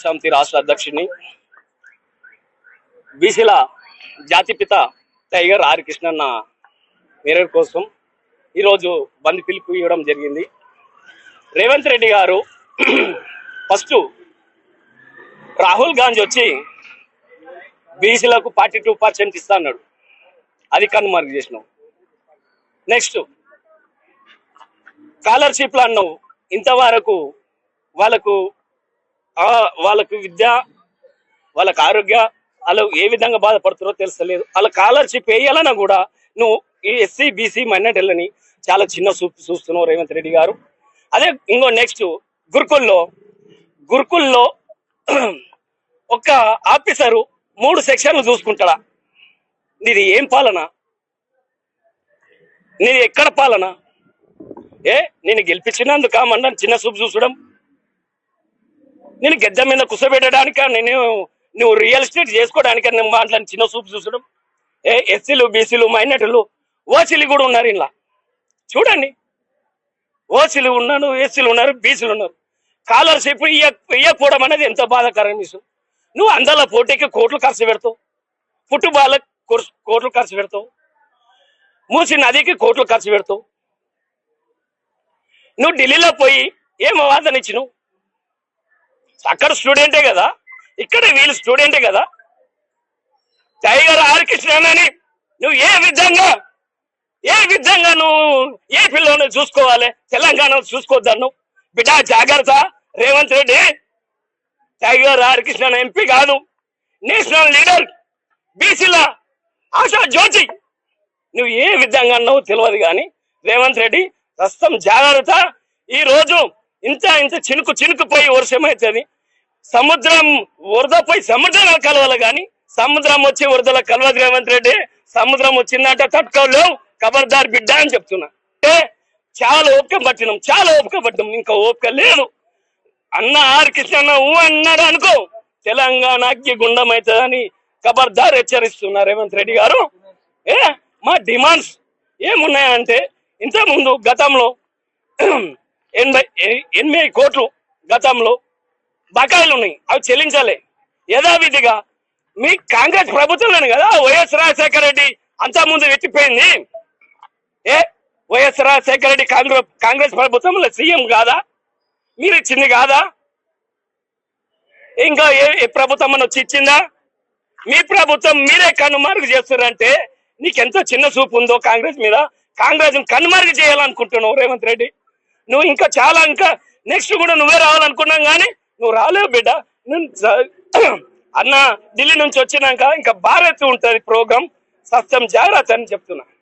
సమితి రాష్ట్ర అధ్యక్షుడిని బీసీల జాతిపిత టైగర్ ఆర్ కృష్ణన్న మేర కోసం ఈరోజు బంద్ పిలుపు ఇవ్వడం జరిగింది. రేవంత్ రెడ్డి గారు ఫస్ట్ రాహుల్ గాంధీ వచ్చి బీసీలకు 42% ఇస్తా అన్నాడు, అది కన్నుమరుగు చేసినావు. నెక్స్ట్ స్కాలర్షిప్లు అన్నావు, ఇంతవరకు వాళ్ళకు విద్య, వాళ్ళకు ఆరోగ్య, వాళ్ళు ఏ విధంగా బాధపడుతారో తెలుస్తలేదు. వాళ్ళ స్కాలర్షిప్ వేయాలన్నా కూడా నువ్వు ఈ ఎస్సీ బీసీ మైనార్టీలని చాలా చిన్న చూస్తున్నావు రేవంత్ రెడ్డి గారు. అదే ఇంకో నెక్స్ట్ గురుకుల్లో ఒక ఆఫీసరు 3 సెక్షన్లు చూసుకుంటాడా? నీది ఏం పాలన? నీది ఎక్కడ పాలన? నేను గెలిపించినందుక మండని చిన్న చూపు చూసడం? నేను గెద్ద మీద కుసబెట్టడానిక? నువ్వు రియల్ ఎస్టేట్ చేసుకోవడానికి నేను మాట్లాడిన చిన్న చూపు చూసడం? ఎస్సీలు బీసీలు మైనార్టీలు ఓసీలు కూడా ఉన్నారు ఇలా చూడండి. ఓసీలు ఉన్నారు, ఎస్సీలు ఉన్నారు, బీసీలు ఉన్నారు. స్కాలర్షిప్ ఇవ్వకపోవడం అనేది ఎంత బాధాకరం విషయం. నువ్వు అందరిలో పోటీకి కోట్లు ఖర్చు పెడతావు, ఫుట్బాల్ కోట్లు ఖర్చు పెడతావు, మూసి నదికి కోట్లు ఖర్చు పెడతావు. నువ్వు ఢిల్లీలో పోయి ఏం వాదన ఇచ్చినావు? అక్కడ స్టూడెంటే కదా, ఇక్కడ వీళ్ళు స్టూడెంటే కదా. టైగర్ ఆర్ కృష్ణని నువ్వు ఏ విధంగా నువ్వు ఏ పిల్లలను చూసుకోవాలి, తెలంగాణ చూసుకోవద్దాను బిడ్డ. జాగ్రత్త Revanth Reddy. Tiger R Krishna MP కాదు, నేషనల్ లీడర్, బీసీల ఆశా జ్యోతి. నువ్వు ఏ విధంగా అన్నావు తెలియదు కానీ రేవంత్ రెడ్డి ప్రస్తుతం జాగ్రత్త. ఈ రోజు ఇంత చినుకుపోయి వర్షం అవుతుంది. సముద్రం వరద పోయి సముద్రం కలవాలి కానీ సముద్రం వచ్చి వరదల కలవదు రేవంత్ రెడ్డి. సముద్రం వచ్చిందంటే తట్టుకోలేవు, ఖబర్దార్ బిడ్డ అని చెప్తున్నా. చాలా ఓపిక పట్టినాం, ఇంకా ఓపిక లేదు. అన్న ఆర్ కృష్ణ అన్నాడు అనుకో, తెలంగాణకి గుండం అవుతుందని ఖబర్దార్ హెచ్చరిస్తున్నా రేవంత్ రెడ్డి గారు. మా డిమాండ్స్ ఏమున్నాయంటే, ఇంతకుముందు గతంలో 80 కోట్లు గతంలో బకాయిలు ఉన్నాయి, అవి చెల్లించాలి యథావిధిగా. మీ కాంగ్రెస్ ప్రభుత్వంలోనే కదా వైఎస్ రాజశేఖర రెడ్డి అంతకుముందు ఎత్తిపోయింది. వైఎస్ రాజశేఖర రెడ్డి కాంగ్రెస్ ప్రభుత్వంలో సీఎం కాదా? మీరు ఇచ్చింది కాదా? ఇంకా ఏ ప్రభుత్వం అని వచ్చి ఇచ్చిందా? మీ ప్రభుత్వం మీరే కన్నుమరుగు చేస్తున్నారంటే నీకెంతో చిన్న చూపు ఉందో కాంగ్రెస్ మీద. కాంగ్రెస్ కన్నుమరుగు చేయాలనుకుంటున్నావు రేవంత్ రెడ్డి. నువ్వు ఇంకా నెక్స్ట్ కూడా నువ్వే రావాలనుకున్నాం కానీ నువ్వు రాలేవు బిడ్డ. అన్న ఢిల్లీ నుంచి వచ్చినాక ఇంకా భారత్ ఉంటది ప్రోగ్రాం, సత్యం జాగ్రత్త అని చెప్తున్నా.